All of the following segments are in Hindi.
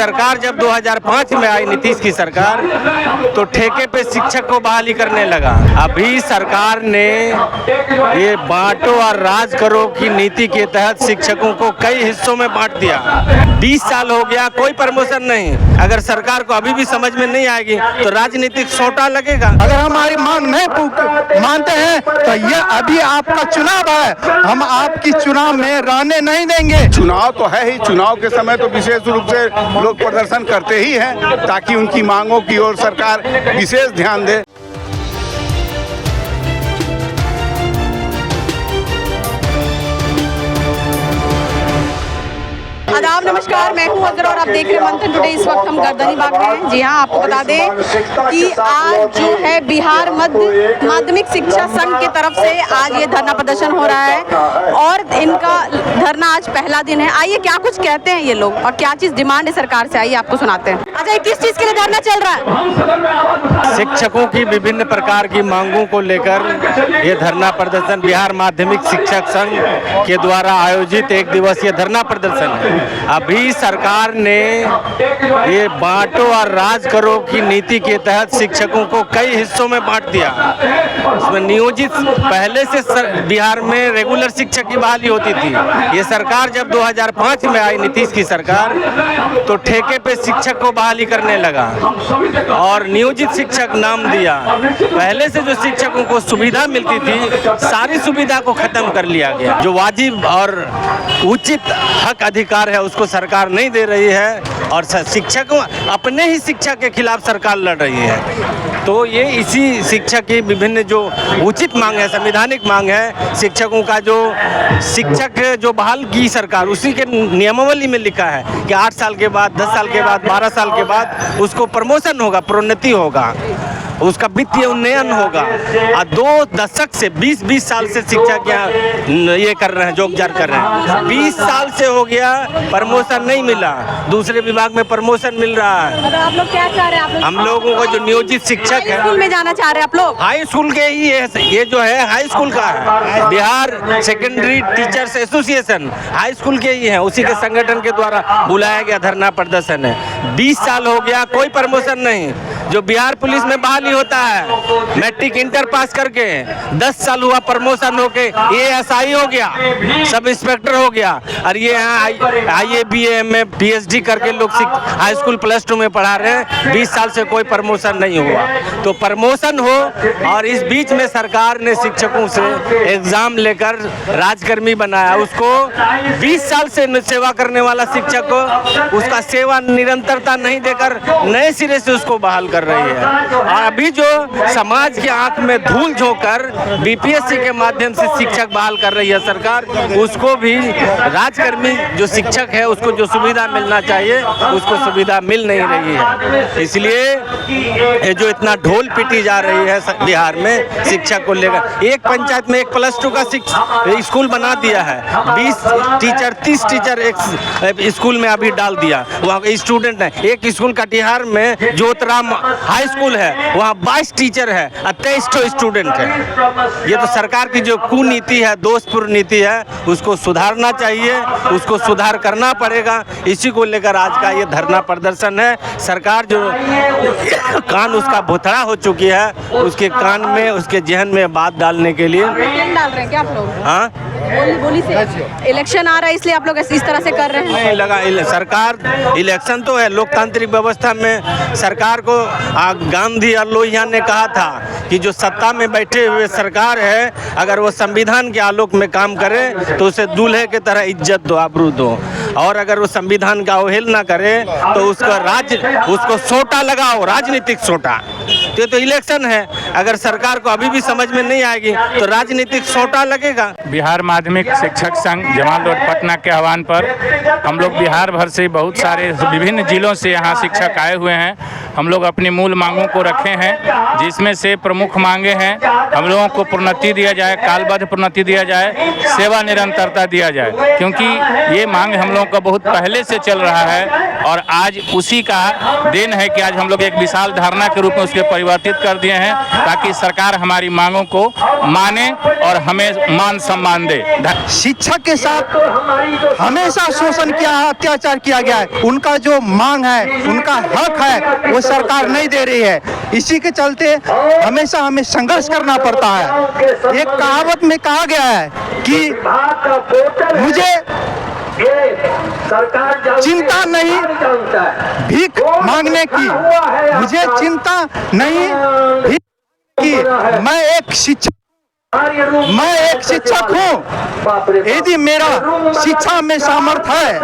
सरकार जब 2005 में आई, नीतीश की सरकार, तो ठेके पे शिक्षक को बहाली करने लगा। अभी सरकार ने ये बांटो और राज करो की नीति के तहत शिक्षकों को कई हिस्सों में बांट दिया। 20 साल हो गया, कोई प्रमोशन नहीं। अगर सरकार को अभी भी समझ में नहीं आएगी तो राजनीतिक सोटा लगेगा। अगर हमारी मांग नहीं मानते हैं तो ये अभी आपका चुनाव है, हम आपकी चुनाव में रहने नहीं देंगे। चुनाव तो है ही, चुनाव के समय तो विशेष रूप से लोग प्रदर्शन करते ही हैं ताकि उनकी मांगों की ओर सरकार विशेष ध्यान दे। आदाब, नमस्कार, मैं हूं अजर और आप देख रहे हैं मंथन टुडे। इस वक्त हम गर्दनी बाग में हैं। जी हां, आपको बता दें कि आज जो है बिहार मध्य माध्यमिक शिक्षा संघ की तरफ से आज ये धरना प्रदर्शन हो रहा है और इनका धरना आज पहला दिन है। आइए क्या कुछ कहते हैं ये लोग और क्या चीज डिमांड है सरकार से, आइए आपको सुनाते हैं। अच्छा, किस चीज के लिए धरना चल रहा है? शिक्षकों की विभिन्न प्रकार की मांगों को लेकर ये धरना प्रदर्शन बिहार माध्यमिक शिक्षक संघ के द्वारा आयोजित एक दिवसीय धरना प्रदर्शन है। अभी सरकार ने ये बांटो और राज करो की नीति के तहत शिक्षकों को कई हिस्सों में बांट दिया। इसमें नियोजित पहले से बिहार में रेगुलर शिक्षक की बहाली होती थी। ये सरकार जब 2005 में आई, नीतीश की सरकार, तो ठेके पे शिक्षक को बहाली करने लगा और नियोजित शिक्षक नाम दिया। पहले से जो शिक्षकों को सुविधा मिलती थी, सारी सुविधा को खत्म कर लिया गया। जो वाजिब और उचित हक अधिकार है उसको सरकार नहीं दे रही है और शिक्षक अपने ही शिक्षा के खिलाफ सरकार लड़ रही है। तो ये इसी शिक्षा की विभिन्न जो उचित मांग है, संवैधानिक मांग है, शिक्षकों का जो शिक्षक जो बहाल की सरकार, उसी के नियमावली में लिखा है कि 8 साल के बाद, 10 साल के बाद, 12 साल के बाद उसको प्रमोशन होगा, प्रोन्नति होगा, उसका वित्तीय उन्नयन होगा। और 2 दशक से 20 साल से शिक्षक यहाँ ये कर रहे हैं, जोगजार कर रहे हैं। 20 साल से हो गया, प्रमोशन नहीं मिला, दूसरे विभाग में प्रमोशन मिल रहा है। आप लोग क्या चाह रहे हैं? हम लोगों को जो नियोजित शिक्षक है, स्कूल में जाना चाह रहे हैं आप लोग? हाई स्कूल के ही ये जो है हाई स्कूल का है, Bihar secondary teachers association high school के ही है, उसी के संगठन के द्वारा बुलाया गया धरना प्रदर्शन है। 20 साल हो गया, कोई प्रमोशन नहीं। जो बिहार पुलिस में बहाली होता है, मैट्रिक इंटर पास करके 10 साल हुआ, प्रमोशन होके ASI हो गया, सब इंस्पेक्टर हो गया, और ये यहाँ IA BA में PhD करके लोग हाई स्कूल +2 में पढ़ा रहे हैं। 20 साल से कोई प्रमोशन नहीं हुआ। तो प्रमोशन हो, और इस बीच में सरकार ने शिक्षकों से एग्जाम लेकर राजकर्मी बनाया। उसको 20 साल से सेवा करने वाला शिक्षक को उसका सेवा निरंतरता नहीं देकर नए सिरे से उसको बहाल कर रही है। और अभी जो समाज के आंख में धूल झोंकर BPSC के माध्यम से शिक्षक बहाल कर रही है सरकार, उसको भी राजकर्मी जो शिक्षक है उसको जो सुविधा मिलना चाहिए उसको सुविधा मिल नहीं रही है। इसलिए ये जो इतना ढोल पीटी जा रही है बिहार में शिक्षक को लेकर, एक पंचायत में एक +2 का स्कूल बना दिया है, 20 टीचर 30 टीचर एक स्कूल में अभी डाल दिया। वहाँ स्टूडेंट है, एक स्कूल कटिहार में ज्योतराम हाई स्कूल है, वहाँ 22 टीचर है और 23 स्टूडेंट है। ये तो सरकार की जो कुनीति है, दोषपूर्ण नीति है, उसको सुधारना चाहिए, उसको सुधार करना पड़ेगा। इसी को लेकर आज का ये धरना प्रदर्शन है। सरकार जो कान उसका भुतड़ा हो चुकी है, उसके कान में, उसके जहन में बात डालने के लिए डाल रहे हैं क्या आप लोग? हाँ, बोली से इलेक्शन आ रहा है इसलिए आप लोग इस तरह से कर रहे हैं? नहीं लगा, सरकार इलेक्शन तो है, लोकतांत्रिक व्यवस्था में सरकार को गांधी और लोहिया ने कहा था कि जो सत्ता में बैठे हुए सरकार है, अगर वो संविधान के आलोक में काम करे तो उसे दूल्हे के तरह इज्जत दो, आबरू दो, और अगर वो संविधान का अवहेल ना करे तो उसको सोटा लगाओ, राजनीतिक सोटा। तो इलेक्शन है, अगर सरकार को अभी भी समझ में नहीं आएगी तो राजनीतिक सोटा लगेगा। बिहार माध्यमिक शिक्षक संघ जमाल रोड पटना के आह्वान पर हम लोग बिहार भर से बहुत सारे विभिन्न जिलों से यहाँ शिक्षक आए हुए हैं। हम लोग अपनी मूल मांगों को रखे हैं, जिसमें से प्रमुख मांगे हैं हम लोगों को प्रोन्नति दिया जाए, कालबद्ध प्रोन्नति दिया जाए, सेवा निरंतरता दिया जाए, क्योंकि ये मांग हम लोगों का बहुत पहले से चल रहा है। और आज उसी का देन है कि आज हम लोग एक विशाल धरना के रूप में उसके परिवर्तित कर दिए हैं, ताकि सरकार हमारी मांगों को माने और हमें मान सम्मान दे। शिक्षा के साथ हमेशा शोषण किया, अत्याचार किया गया है। उनका जो मांग है, उनका हक है, वो सरकार नहीं दे रही है। इसी के चलते हमेशा हमें संघर्ष करना पड़ता है। एक कहावत में कहा गया है कि मुझे चिंता नहीं भीख मांगने की, मुझे चिंता नहीं भीख की, मैं एक शिक्षक हूँ। यदि मेरा शिक्षा में सामर्थ्य है,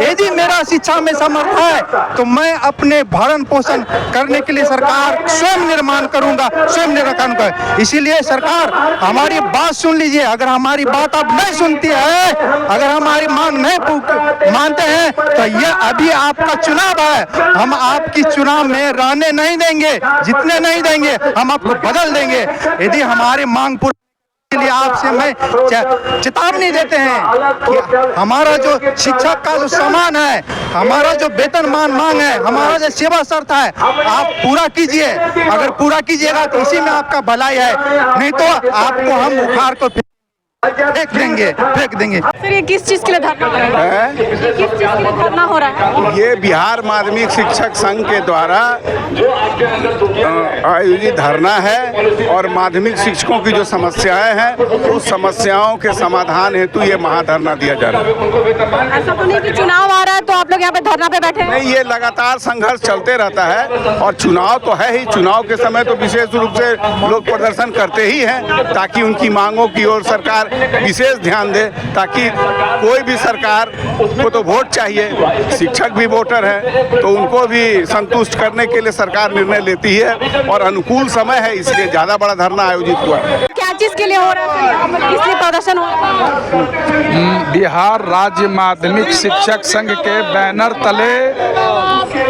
यदि मेरा शिक्षा में सामर्थ्य है, तो मैं अपने भरण पोषण करने के लिए सरकार स्वयं निर्माण करूंगा, स्वयं निर्माण करूंगा। इसीलिए सरकार हमारी बात सुन लीजिए। अगर हमारी बात आप नहीं सुनती है, अगर हमारी मांग नहीं मानते हैं, तो ये अभी आपका चुनाव है। हम आपकी चुनाव में रहने नहीं देंगे, जितने नहीं देंगे हम आपको बदल देंगे। यदि हमारी मांग के लिए आपसे मैं चेतावनी देते हैं कि हमारा जो शिक्षक का जो सम्मान है, हमारा जो वेतन मांग है, हमारा जो सेवा शर्त है, आप पूरा कीजिए। अगर पूरा कीजिएगा तो इसी में आपका भलाई है, नहीं तो आपको हम उखाड़ को फेंक देंगे। सर ये किस चीज के लिए धरना हो रहा है? किस चीज के लिए धरना हो रहा है? ये बिहार माध्यमिक शिक्षक संघ के द्वारा आयोजित धरना है और माध्यमिक शिक्षकों की जो समस्याएं हैं, उस समस्याओं के समाधान हेतु ये महाधरना दिया जा रहा है। ऐसा तो नहीं कि चुनाव आ रहा है तो आप लोग यहाँ पे धरना पे बैठे हैं? नहीं, ये लगातार संघर्ष चलते रहता है और चुनाव तो है ही। चुनाव के समय तो विशेष रूप से लोग प्रदर्शन करते ही हैं, ताकि उनकी मांगों की ओर सरकार विशेष ध्यान दे। ताकि कोई भी सरकार को तो वोट चाहिए, शिक्षक भी वोटर है, तो उनको भी संतुष्ट करने के लिए सरकार निर्णय लेती है और अनुकूल समय है, इसलिए ज़्यादा बड़ा धरना आयोजित हुआ है। क्या चीज के लिए हो रहा है यहाँ पर? किस लिए प्रदर्शन हो रहा है? बिहार राज्य माध्यमिक शिक्षक संघ के बैनर तले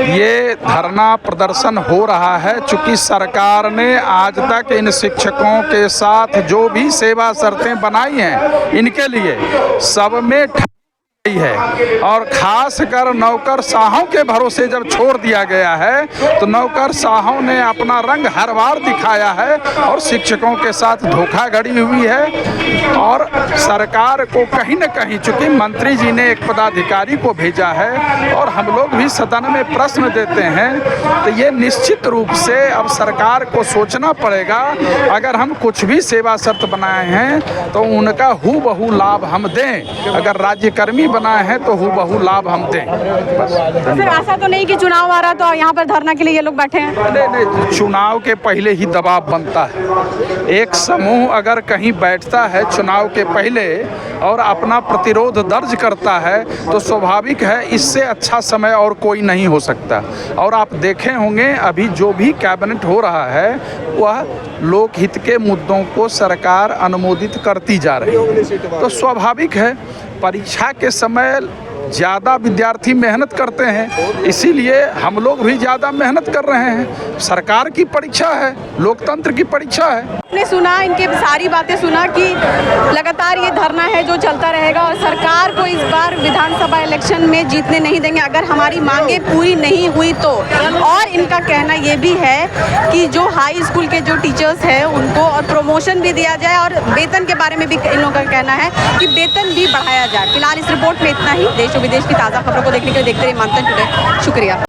ये धरना प्रदर्शन हो रहा है। चूंकि सरकार ने आज तक इन शिक्षकों के साथ जो भी सेवा शर्तें बनाई हैं, इनके लिए सब में है और खासकर नौकरशाहों के भरोसे जब छोड़ दिया गया है, तो नौकरशाहों ने अपना रंग हर बार दिखाया है और शिक्षकों के साथ धोखाधड़ी हुई है। और सरकार को कहीं न कहीं, चूंकि मंत्री जी ने एक पदाधिकारी को भेजा है और हम लोग भी सदन में प्रश्न देते हैं, तो ये निश्चित रूप से अब सरकार को सोचना पड़ेगा। अगर हम कुछ भी सेवा शर्त बनाए हैं तो उनका हूबहू लाभ हम दें। अगर राज्यकर्मी बनाए हैं तो हूबहू लाभ हम दें। बस। सर ऐसा तो नहीं कि चुनाव आ रहा तो यहाँ पर धरना के लिए ये लोग बैठे हैं? नहीं, चुनाव के पहले ही दबाव बनता है। एक समूह अगर कहीं बैठता है चुनाव के पहले और अपना प्रतिरोध दर्ज करता है, तो स्वाभाविक है इससे अच्छा समय और कोई नहीं हो सकता। और आप देखे होंगे अभी जो भी कैबिनेट हो रहा है, वह लोकहित के मुद्दों को सरकार अनुमोदित करती जा रही है। तो स्वाभाविक है परीक्षा के समय ज़्यादा विद्यार्थी मेहनत करते हैं, इसीलिए हम लोग भी ज़्यादा मेहनत कर रहे हैं। सरकार की परीक्षा है, लोकतंत्र की परीक्षा है। आपने सुना, इनके सारी बातें सुना कि लगातार ये धरना है जो चलता रहेगा और सरकार को इस बार विधानसभा इलेक्शन में जीतने नहीं देंगे अगर हमारी मांगें पूरी नहीं हुई तो। और इनका कहना ये भी है कि जो हाई स्कूल के जो टीचर्स हैं उनको और प्रमोशन भी दिया जाए और वेतन के बारे में भी इन लोगों का कहना है कि वेतन भी बढ़ाया जाए। फिलहाल इस रिपोर्ट में इतना ही। देश और विदेश की ताज़ा खबरों को देखने के लिए देखते रहिए मंथन टुडे। शुक्रिया।